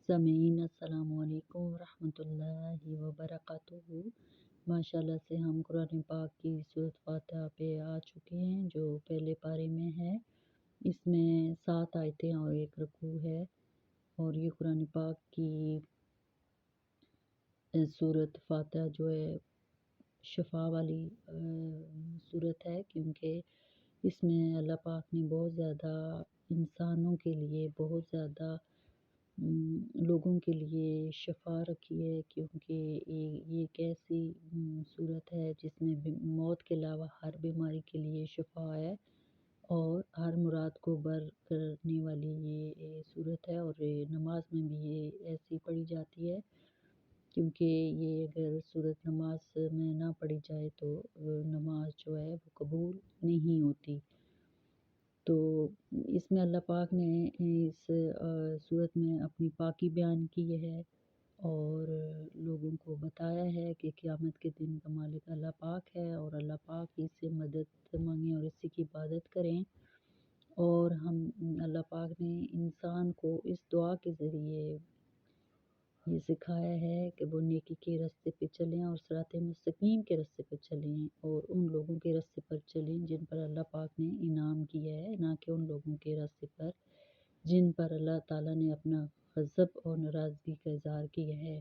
سامعین السلام علیکم ورحمۃ اللہ وبرکاتہ۔ ماشاءاللہ سے ہم قرآن پاک کی سورۃ فاتحہ پہ آ چکے ہیں جو پہلے پارے میں ہے۔ اس میں 7 آیتیں اور 1 رکوع ہے، اور یہ قرآن پاک کی سورۃ فاتحہ جو ہے شفا والی سورت ہے، کیونکہ اس میں اللہ پاک نے بہت زیادہ انسانوں کے لیے بہت زیادہ لوگوں کے لیے شفا رکھی ہے، کیونکہ یہ ایک ایسی صورت ہے جس میں موت کے علاوہ ہر بیماری کے لیے شفا ہے، اور ہر مراد کو بر کرنے والی یہ صورت ہے، اور نماز میں بھی یہ ایسی پڑھی جاتی ہے، کیونکہ یہ اگر صورت نماز میں نہ پڑھی جائے تو نماز جو ہے وہ قبول نہیں ہوتی۔ تو اس میں اللہ پاک نے اس صورت میں اپنی پاکی بیان کی ہے، اور لوگوں کو بتایا ہے کہ قیامت کے دن کا مالک اللہ پاک ہے، اور اللہ پاک ہی سے مدد مانگیں اور اسی کی عبادت کریں۔ اور اللہ پاک نے انسان کو اس دعا کے ذریعے یہ سکھایا ہے کہ وہ نیکی کے راستے پہ چلیں اور صراط مستقیم کے راستے پہ چلیں، اور ان لوگوں کے راستے پر چلیں جن پر اللہ پاک نے انعام کیا ہے، نہ کہ ان لوگوں کے راستے پر جن پر اللہ تعالیٰ نے اپنا غضب اور ناراضگی کا اظہار کیا ہے۔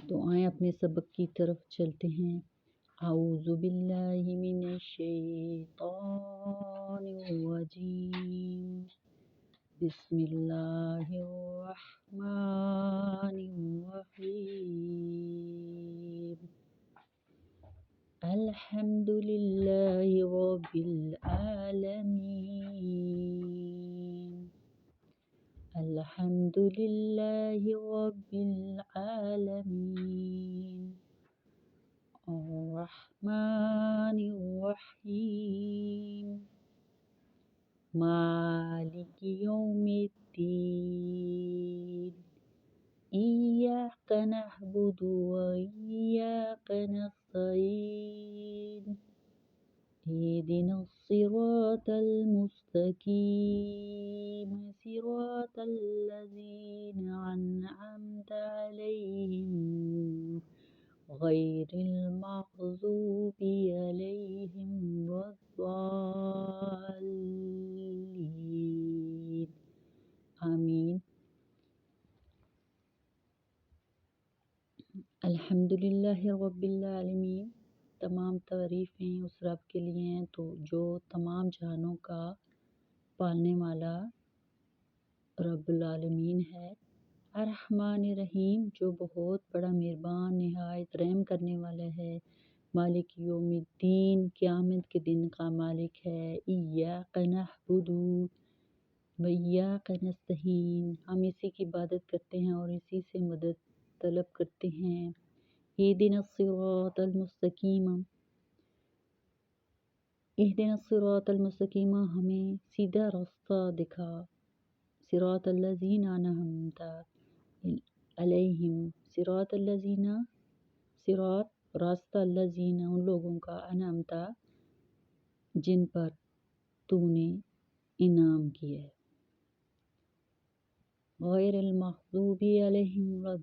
تو آئیں اپنے سبق کی طرف چلتے ہیں۔ اعوذ باللہ من الشیطان الرجیم، بسم اللہ الرحمن الرحیم، الحمد للہ رب العالمین، الحمد للہ رب العالمین، الرحمن الرحیم، مالک یوم الدین، ایاک نعبد و ایاک نستعین، اهدنا الصراط المستقیم، صراط الذین أنعمت علیہم غیر المغضوب علیہم ولا الضالین، آمین۔ الحمدللہ رب العالمین، تمام تعریفیں اس رب کے لیے ہیں تو جو تمام جہانوں کا پالنے والا رب العالمین ہے۔ الرحمن الرحیم، جو بہت بڑا مہربان نہایت رحم کرنے والا ہے۔ مالک یوم الدین، قیامت کے دن کا مالک ہے۔ ایاک نعبد و ایاک نستعین، ہم اسی کی عبادت کرتے ہیں اور اسی سے مدد طلب کرتے ہیں۔ اهدنا الصراط المستقیم، اهدنا الصراط المستقیم، ہمیں سیدھا راستہ دکھا۔ صراط الذین انعمت علیہم، صراط الذین، صراط راستہ، الذین ان لوگوں کا، انعمت جن پر تو نے انعام کیا ہے، غیر المغضوب علیہم ولا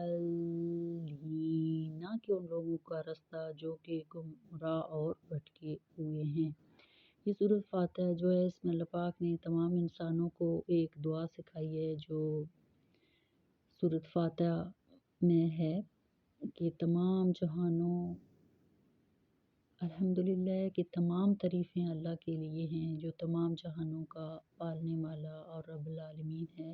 الضالین، نہ کہ ان لوگوں کا راستہ جو کہ گمراہ اور بھٹکے ہوئے ہیں۔ یہ سورۃ فاتحہ جو ہے، اس میں اللہ پاک نے تمام انسانوں کو ایک دعا سکھائی ہے جو سورۃ فاتحہ میں ہے کہ تمام جہانوں، الحمدللہ کہ تمام تعریفیں اللہ کے لیے ہیں جو تمام جہانوں کا پالنے والا اور رب العالمین ہے،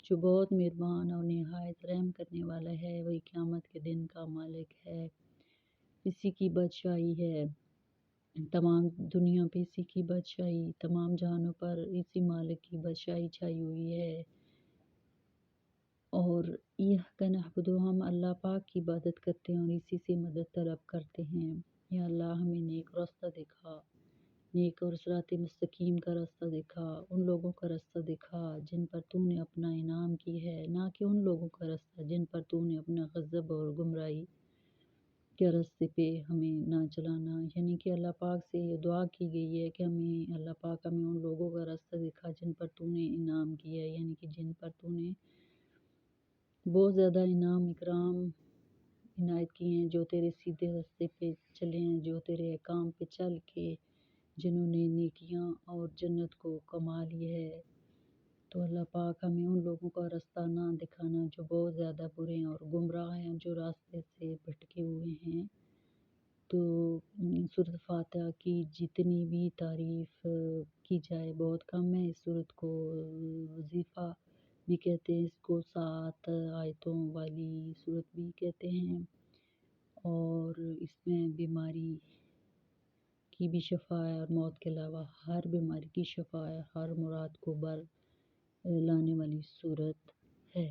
جو بہت مہربان اور نہایت رحم کرنے والا ہے۔ وہی قیامت کے دن کا مالک ہے، اسی کی بادشاہی ہے، تمام دنیا پہ اسی کی بادشاہی، تمام جہانوں پر اسی مالک کی بادشاہی چھائی ہوئی ہے۔ اور ایاک نعبد، ہم اللہ پاک کی عبادت کرتے ہیں اور اسی سے مدد طلب کرتے ہیں۔ یا اللہ ہمیں نیک راستہ دکھا، نیک اور صراط مستقیم کا راستہ دکھا، ان لوگوں کا راستہ دکھا جن پر تو نے اپنا انعام کی ہے، نہ کہ ان لوگوں کا راستہ جن پر تو نے اپنا غضب اور گمراہی کے راستے پہ ہمیں نہ چلانا، یعنی کہ اللہ پاک سے یہ دعا کی گئی ہے کہ اللہ پاک ہمیں ان لوگوں کا راستہ دکھا جن پر تو نے انعام کیا ہے، یعنی کہ جن پر تو نے بہت زیادہ انعام اکرام عنایت کی ہیں، جو تیرے سیدھے راستے پہ چلے ہیں، جو تیرے احکام پہ چل کے جنہوں نے نیکیاں اور جنت کو کما لی ہے۔ تو اللہ پاک ہمیں ان لوگوں کا راستہ نہ دکھانا جو بہت زیادہ برے ہیں اور گمراہ ہیں، جو راستے سے بھٹکے ہوئے ہیں۔ تو سورۃ فاتحہ کی جتنی بھی تعریف کی جائے بہت کم ہے۔ اس سورت کو وظیفہ بھی کہتے ہیں، اس کو 7 آیتوں والی سورت بھی کہتے ہیں، اور اس میں بیماری کی بھی شفا ہے اور موت کے علاوہ ہر بیماری کی شفا ہے، ہر مراد کو لانے والی سورت ہے۔